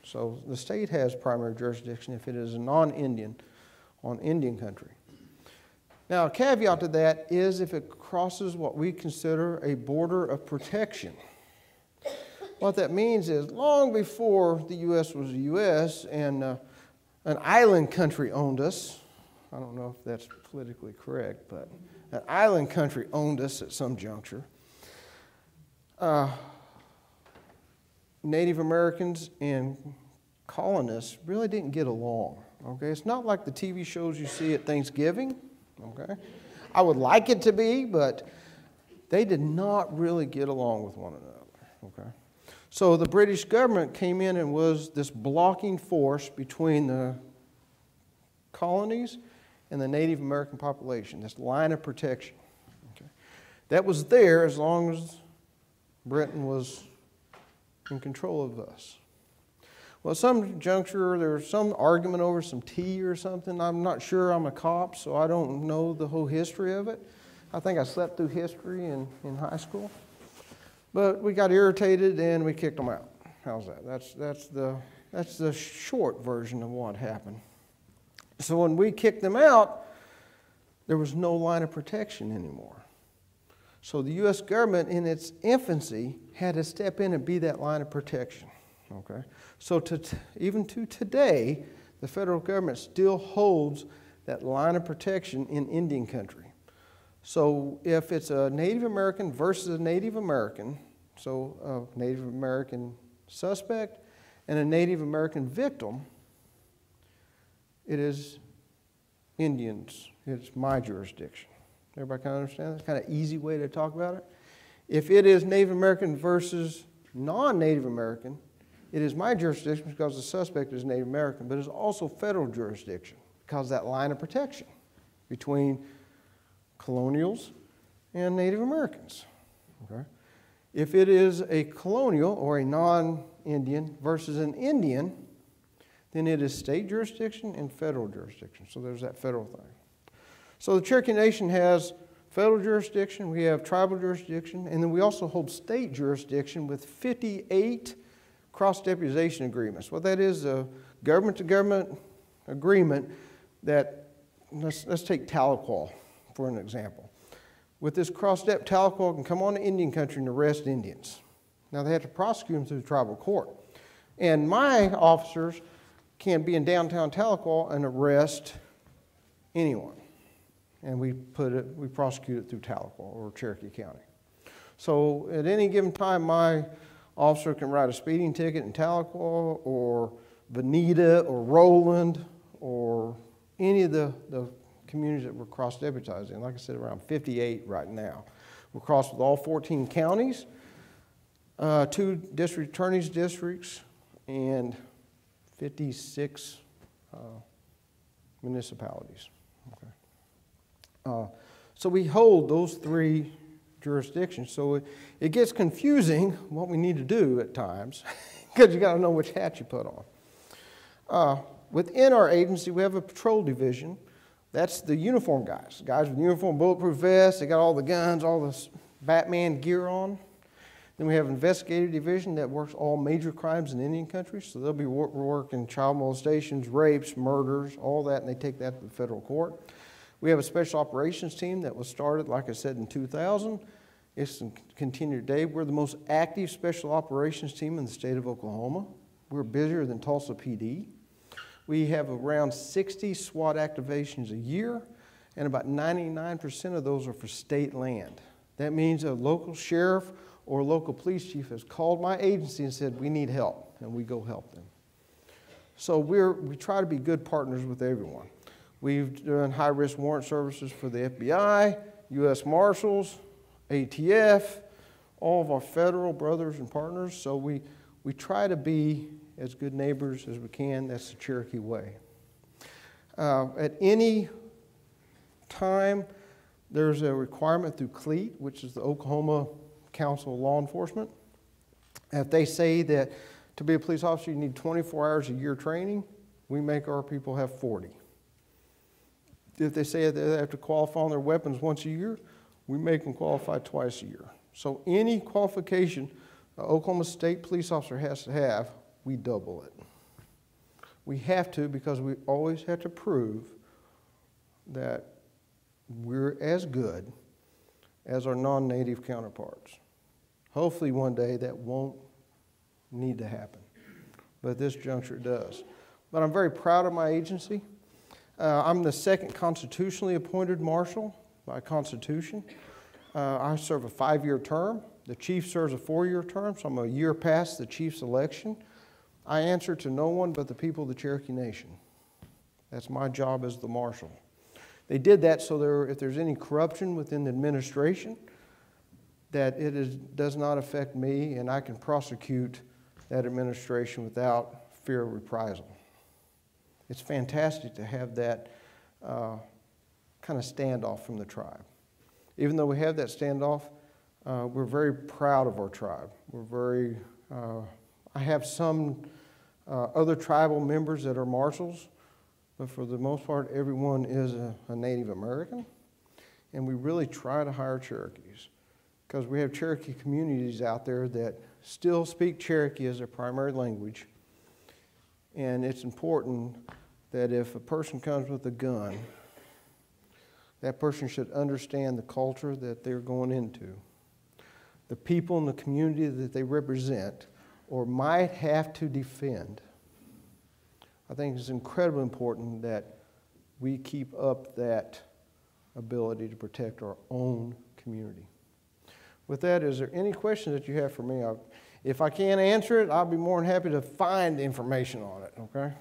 So the state has primary jurisdiction if it is a non-Indian on Indian country. Now, a caveat to that is if it crosses what we consider a border of protection. What that means is long before the U.S. was the U.S. and an island country owned us, I don't know if that's politically correct, but an island country owned us at some juncture. Native Americans and colonists really didn't get along. Okay, it's not like the TV shows you see at Thanksgiving. Okay, I would like it to be, but they did not really get along with one another. Okay, so the British government came in and was this blocking force between the colonies and the Native American population, this line of protection. Okay, that was there as long as Britain was in control of us. Well, at some juncture, there was some argument over some tea or something. I'm not sure. I'm a cop, so I don't know the whole history of it. I think I slept through history in high school. But we got irritated and we kicked them out. How's that? That's the short version of what happened. So when we kicked them out, there was no line of protection anymore. So the U.S. government, in its infancy, had to step in and be that line of protection. Okay? So even to today, the federal government still holds that line of protection in Indian country. So if it's a Native American versus a Native American, so a Native American suspect and a Native American victim, it is Indians. It's my jurisdiction. Everybody kind of understand? That's kind of easy way to talk about it. If it is Native American versus non-Native American, it is my jurisdiction because the suspect is Native American, but it's also federal jurisdiction because of that line of protection between colonials and Native Americans. Okay? If it is a colonial or a non-Indian versus an Indian, then it is state jurisdiction and federal jurisdiction. So there's that federal thing. So the Cherokee Nation has federal jurisdiction, we have tribal jurisdiction, and then we also hold state jurisdiction with 58 cross-deputization agreements. What that is, a government-to-government agreement that, let's take Tahlequah for an example. With this cross-step, Tahlequah can come on to Indian country and arrest Indians. Now they have to prosecute them through the tribal court. And my officers can be in downtown Tahlequah and arrest anyone. And we prosecute it through Tahlequah or Cherokee County. So at any given time, my officer can write a speeding ticket in Tahlequah or Bonita or Roland or any of the communities that we're cross-deputized in. Like I said, around 58 right now. We're crossed with all 14 counties, 2 district attorneys' districts, and 56 municipalities. Okay. So we hold those 3 jurisdictions. So it gets confusing what we need to do at times because you got to know which hat you put on. Within our agency, we have a patrol division. That's the uniform guys. Guys with uniform, bulletproof vests. They got all the guns, all the Batman gear on. Then we have an investigative division that works all major crimes in Indian country. So they'll be working child molestations, rapes, murders, all that, and they take that to the federal court. We have a special operations team that was started, like I said, in 2000. It's continued today. We're the most active special operations team in the state of Oklahoma. We're busier than Tulsa PD. We have around 60 SWAT activations a year, and about 99% of those are for state land. That means a local sheriff or local police chief has called my agency and said, we need help, and we go help them. So we try to be good partners with everyone. We've done high-risk warrant services for the FBI, Us Marshals, ATF, all of our federal brothers and partners. So we try to be as good neighbors as we can. That's the Cherokee way. At any time, there's a requirement through CLEAT, which is the Oklahoma Council of Law Enforcement. If they say that to be a police officer you need 24 hours a year training, we make our people have 40. If they say they have to qualify on their weapons once a year, we make them qualify twice a year. So any qualification an Oklahoma State police officer has to have, we double it. We have to, because we always have to prove that we're as good as our non-native counterparts. Hopefully one day that won't need to happen, but at this juncture it does. But I'm very proud of my agency. I'm the second constitutionally appointed marshal by Constitution. I serve a 5-year term. The chief serves a 4-year term, so I'm a year past the chief's election. I answer to no one but the people of the Cherokee Nation. That's my job as the marshal. They did that so if there's any corruption within the administration, that does not affect me, and I can prosecute that administration without fear of reprisal. It's fantastic to have that kind of standoff from the tribe. Even though we have that standoff, we're very proud of our tribe. I have some other tribal members that are marshals, but for the most part, everyone is a Native American. And we really try to hire Cherokees, because we have Cherokee communities out there that still speak Cherokee as their primary language. And it's important that if a person comes with a gun, that person should understand the culture that they're going into, the people in the community that they represent or might have to defend. I think it's incredibly important that we keep up that ability to protect our own community. With that, is there any questions that you have for me? If I can't answer it, I'll be more than happy to find information on it, okay?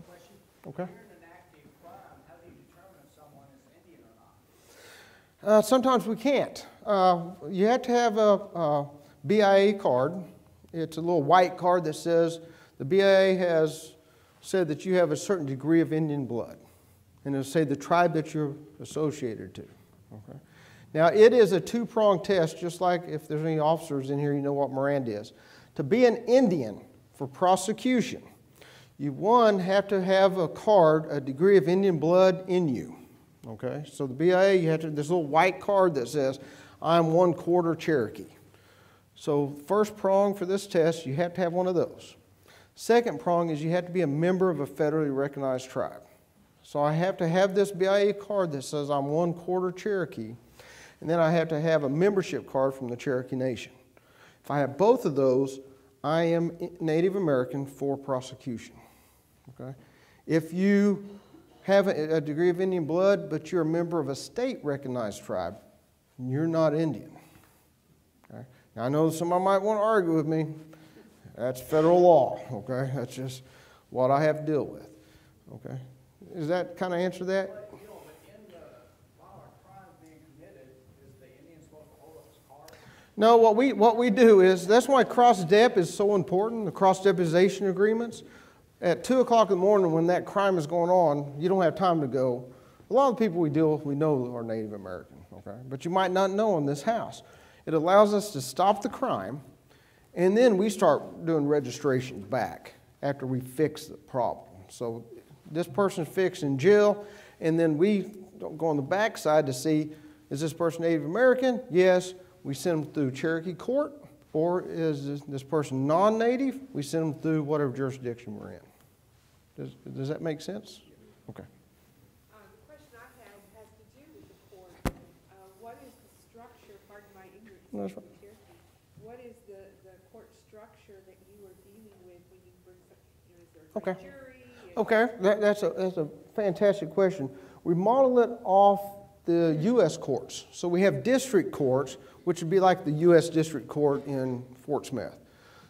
Question. Okay. If you're in an active crime, how do you determine if someone is Indian or not? Sometimes we can't. You have to have a BIA card. It's a little white card that says the BIA has said that you have a certain degree of Indian blood. And it'll say the tribe that you're associated to. Okay? Now, it is a 2-pronged test, just like if there's any officers in here, you know what Miranda is. To be an Indian for prosecution, you, one, have to have a card, a degree of Indian blood in you. Okay? So the BIA, you have to, this little white card that says, I'm 1/4 Cherokee. So first prong for this test, you have to have one of those. Second prong is you have to be a member of a federally recognized tribe. So I have to have this BIA card that says I'm 1/4 Cherokee, and then I have to have a membership card from the Cherokee Nation. If I have both of those, I am Native American for prosecution. Okay? If you have a degree of Indian blood, but you're a member of a state-recognized tribe, you're not Indian. Okay? Now, I know somebody might want to argue with me. That's federal law, okay? That's just what I have to deal with, okay? Does that kind of answer that? But, you know, but in while a crime is being committed, is the Indian supposed to hold up his card? No, what we do is, that's why cross-dep is so important, the cross-deposition agreements. At 2 o'clock in the morning when that crime is going on, you don't have time to go. A lot of the people we deal with, we know are Native American, okay? But you might not know in this house. It allows us to stop the crime, and then we start doing registrations back after we fix the problem. So this person's fixed in jail, and then we go on the back side to see, is this person Native American? Yes. We send them through Cherokee court, or is this person non-native? We send them through whatever jurisdiction we're in. Does that make sense? Okay. The question I had has to do with the court. What is the structure, pardon my ignorance, No, that's right. what is the court structure that you are dealing with when you bring something, is there a Okay. jury? Okay, that's a fantastic question. We model it off the U.S. courts. So we have district courts, which would be like the U.S. District Court in Fort Smith.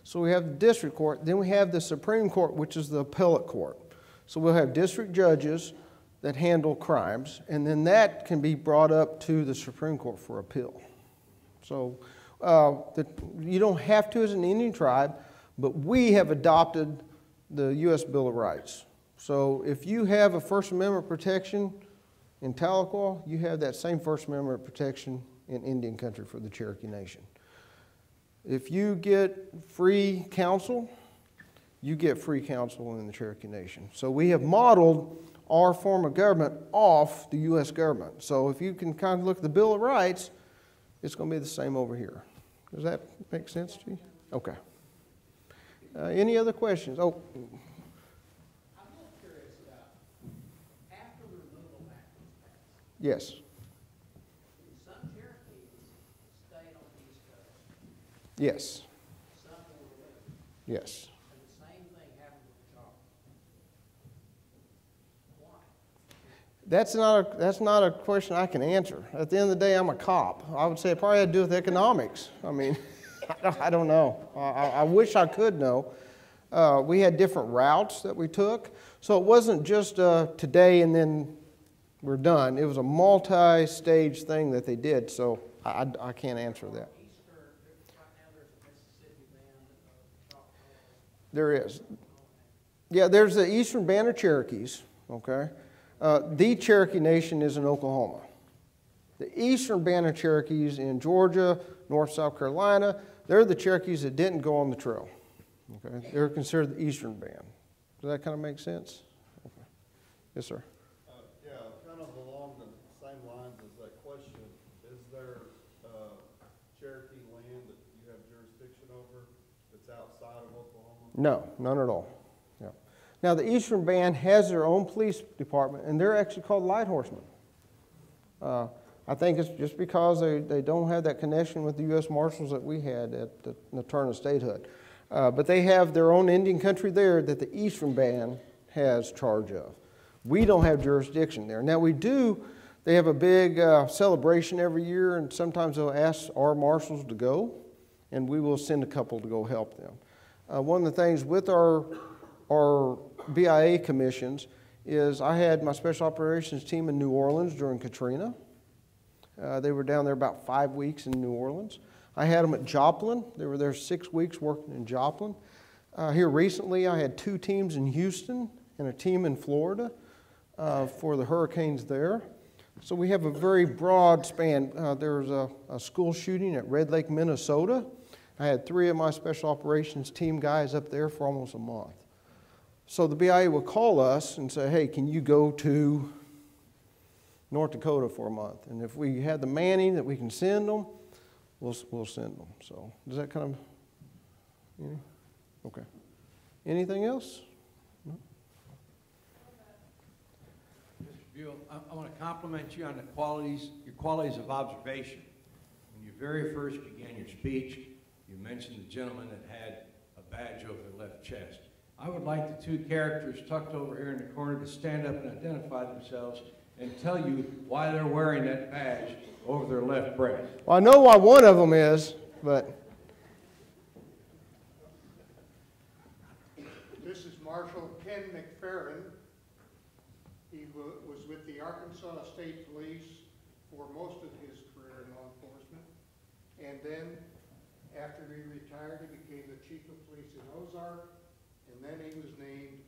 So we have the district court, then we have the Supreme Court, which is the appellate court. So we'll have district judges that handle crimes, and then that can be brought up to the Supreme Court for appeal. So you don't have to as an Indian tribe, but we have adopted the U.S. Bill of Rights. So if you have a First Amendment protection in Tahlequah, you have that same First Amendment protection in Indian country for the Cherokee Nation. If you get free counsel, you get free counsel in the Cherokee Nation. So we have modeled our form of government off the U.S. government. So if you can kind of look at the Bill of Rights, it's going to be the same over here. Does that make sense to you? Okay. Any other questions? Oh. I'm just curious about, after the removal act was passed, Yes. some Cherokees stayed on the East Coast, Yes. some were removed, Yes. and the same thing happened with the Choctaws. Why? That's not a question I can answer. At the end of the day, I'm a cop. I would say it probably had to do with economics. I mean, I don't know. I wish I could know. We had different routes that we took. So it wasn't just today and then we're done. It was a multi-stage thing that they did. So I can't answer that. There is. Yeah, there's the Eastern Band of Cherokees, okay? The Cherokee Nation is in Oklahoma. The Eastern Band of Cherokees in Georgia, North South Carolina, they're the Cherokees that didn't go on the trail, okay? They're considered the Eastern Band. Does that kind of make sense? Okay. Yes, sir. Yeah, kind of along the same lines as that question, is there Cherokee land that you have jurisdiction over that's outside of Oklahoma? No, none at all. Yeah. Now, the Eastern Band has their own police department, and they're actually called Light Horsemen. I think it's just because they don't have that connection with the U.S. Marshals that we had at the turn of statehood. But they have their own Indian country there that the Eastern Band has charge of. We don't have jurisdiction there. Now, we do. They have a big celebration every year, and sometimes they'll ask our marshals to go, and we will send a couple to go help them. One of the things with our BIA commissions is I had my special operations team in New Orleans during Katrina. They were down there about 5 weeks in New Orleans. I had them at Joplin. They were there 6 weeks working in Joplin. Here recently, I had 2 teams in Houston and a team in Florida for the hurricanes there. So we have a very broad span. There was a school shooting at Red Lake, Minnesota. I had 3 of my special operations team guys up there for almost a month. So the BIA will call us and say, hey, can you go to North Dakota for a month? And if we have the manning that we can send them, we'll send them. So does that kind of, you know? Okay. Anything else? No? Mr. Buell, I want to compliment you on your qualities of observation. When you very first began your speech, you mentioned the gentleman that had a badge over their left chest. I would like the 2 characters tucked over here in the corner to stand up and identify themselves and tell you why they're wearing that badge over their left breast. Well, I know why one of them is, but... This is Marshal Ken McFerrin. He was with the Arkansas State Police for most of his career in law enforcement. And then, after he retired, he became the Chief of Police in Ozark. And then he was named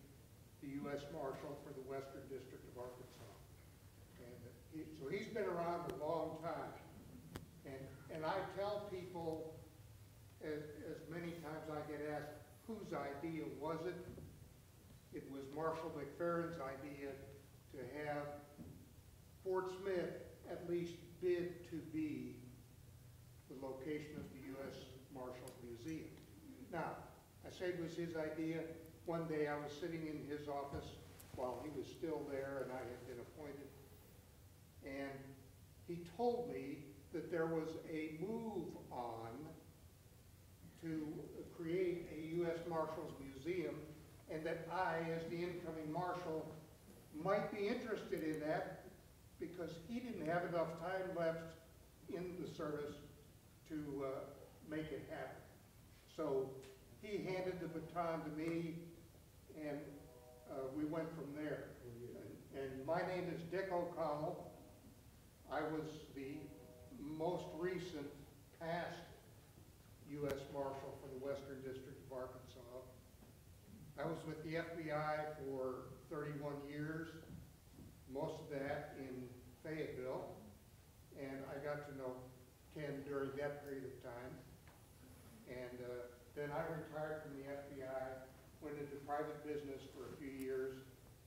the U.S. Marshal for the Western District of Arkansas. And so he's been around a long time. And I tell people, as many times I get asked, whose idea was it? It was Marshal McFerrin's idea to have Fort Smith at least bid to be the location of the U.S. Marshal Museum. Now, I say it was his idea. One day I was sitting in his office while he was still there and I had been appointed. And he told me that there was a move on to create a U.S. Marshals Museum and that I, as the incoming marshal, might be interested in that because he didn't have enough time left in the service to make it happen. So he handed the baton to me and we went from there. And my name is Dick O'Connell. I was the most recent past U.S. Marshal for the Western District of Arkansas. I was with the FBI for 31 years, most of that in Fayetteville, and I got to know Ken during that period of time. And then I retired from the FBI, went into private business for a few years,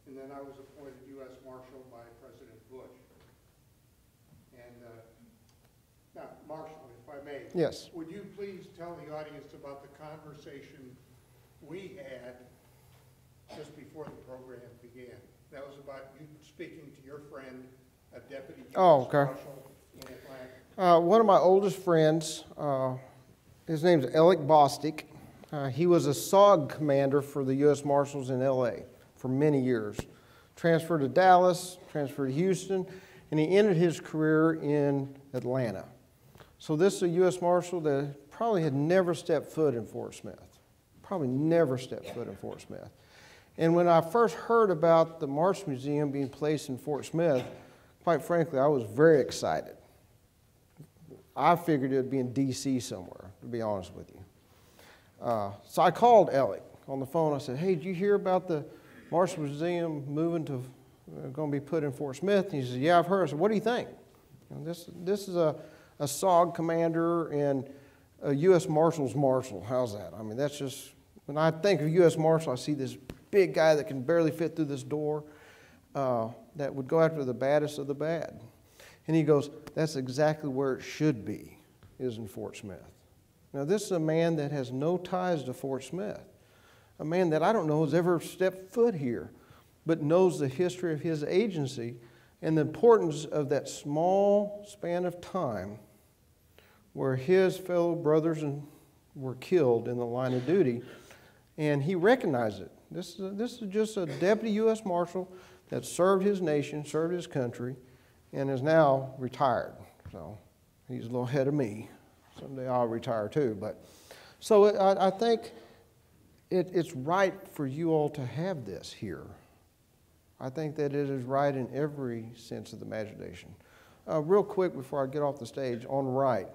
and then I was appointed U.S. Marshal by President Bush. And now, Marshal, if I may. Yes. Would you please tell the audience about the conversation we had just before the program began? That was about you speaking to your friend, a deputy U.S. Marshal in Atlanta. One of my oldest friends, his name's Alec Bostic. He was a SOG commander for the U.S. Marshals in L.A. for many years. Transferred to Dallas, transferred to Houston, and he ended his career in Atlanta. So this is a U.S. Marshal that probably had never stepped foot in Fort Smith. Probably never stepped foot in Fort Smith. And when I first heard about the Marshal Museum being placed in Fort Smith, quite frankly, I was very excited. I figured it would be in D.C. somewhere, to be honest with you. So I called Alec on the phone. I said, hey, did you hear about the Marshal Museum moving to, going to be put in Fort Smith? And he said, yeah, I've heard. I said, what do you think? You know, this is a SOG commander and a U.S. Marshal's Marshal. How's that? I mean, that's just, when I think of U.S. Marshal, I see this big guy that can barely fit through this door that would go after the baddest of the bad. And he goes, that's exactly where it should be, is in Fort Smith. Now, this is a man that has no ties to Fort Smith, a man that I don't know has ever stepped foot here, but knows the history of his agency and the importance of that small span of time where his fellow brothers were killed in the line of duty, and he recognized it. This is just a deputy U.S. Marshal that served his nation, served his country, and is now retired. So he's a little ahead of me. Someday I'll retire too. But so I think it's right for you all to have this here. I think that it is right in every sense of the imagination. Real quick before I get off the stage, on right,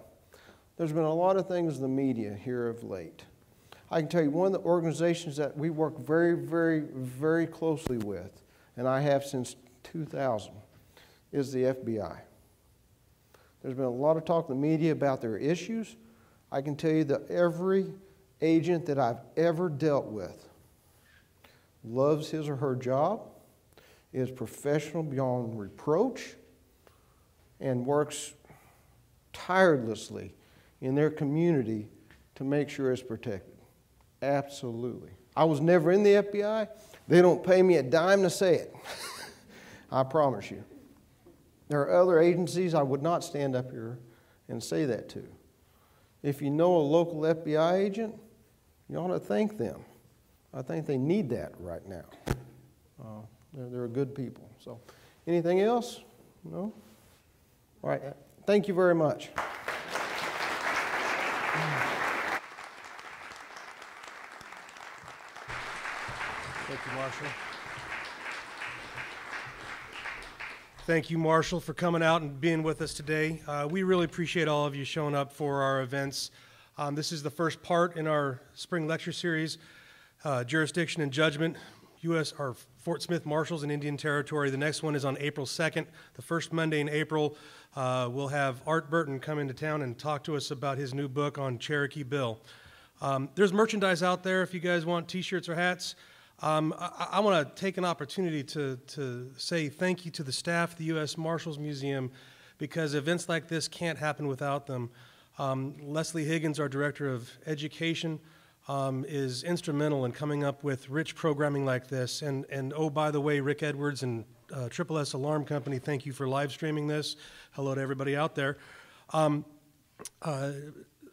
there's been a lot of things in the media here of late. I can tell you one of the organizations that we work very, very, very closely with, and I have since 2000, is the FBI. There's been a lot of talk in the media about their issues. I can tell you that every agent that I've ever dealt with loves his or her job, is professional beyond reproach, and works tirelessly in their community to make sure it's protected. Absolutely. I was never in the FBI. They don't pay me a dime to say it. I promise you. There are other agencies I would not stand up here and say that to. If you know a local FBI agent, you ought to thank them. I think they need that right now. They're good people. So, anything else? No? All right. Thank you very much. Thank you, Marshal. Thank you, Marshal, for coming out and being with us today. We really appreciate all of you showing up for our events. This is the first part in our spring lecture series, Jurisdiction and Judgment, our Fort Smith Marshals in Indian Territory. The next one is on April 2nd. The first Monday in April, we'll have Art Burton come into town and talk to us about his new book on Cherokee Bill. There's merchandise out there if you guys want T-shirts or hats. I want to take an opportunity to say thank you to the staff of the U.S. Marshals Museum, because events like this can't happen without them. Leslie Higgins, our Director of Education, is instrumental in coming up with rich programming like this. And oh, by the way, Rick Edwards and Triple S Alarm Company, thank you for live streaming this. Hello to everybody out there.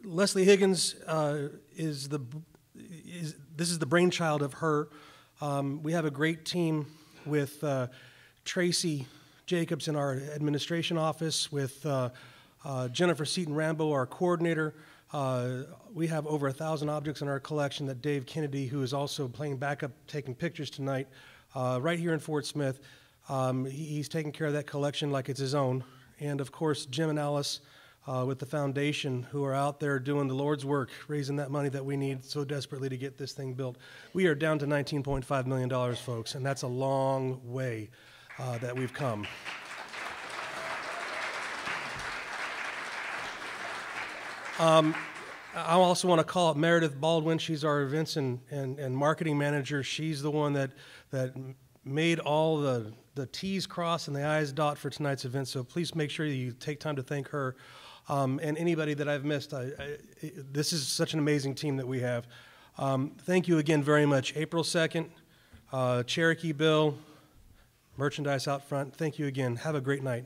Leslie Higgins this is the brainchild of her. We have a great team with Tracy Jacobs in our administration office, with Jennifer Seaton-Rambo, our coordinator. We have over 1,000 objects in our collection that Dave Kennedy, who is also playing backup, taking pictures tonight, right here in Fort Smith. He's taking care of that collection like it's his own. And of course, Jim and Alice with the foundation who are out there doing the Lord's work, raising that money that we need so desperately to get this thing built. We are down to $19.5 million, folks, and that's a long way that we've come. I also want to call out Meredith Baldwin. She's our events and marketing manager. She's the one that made all the T's cross and the I's dot for tonight's event, so please make sure you take time to thank her. And anybody that I've missed, this is such an amazing team that we have. Thank you again very much. April 2nd, Cherokee Bill, merchandise out front. Thank you again. Have a great night.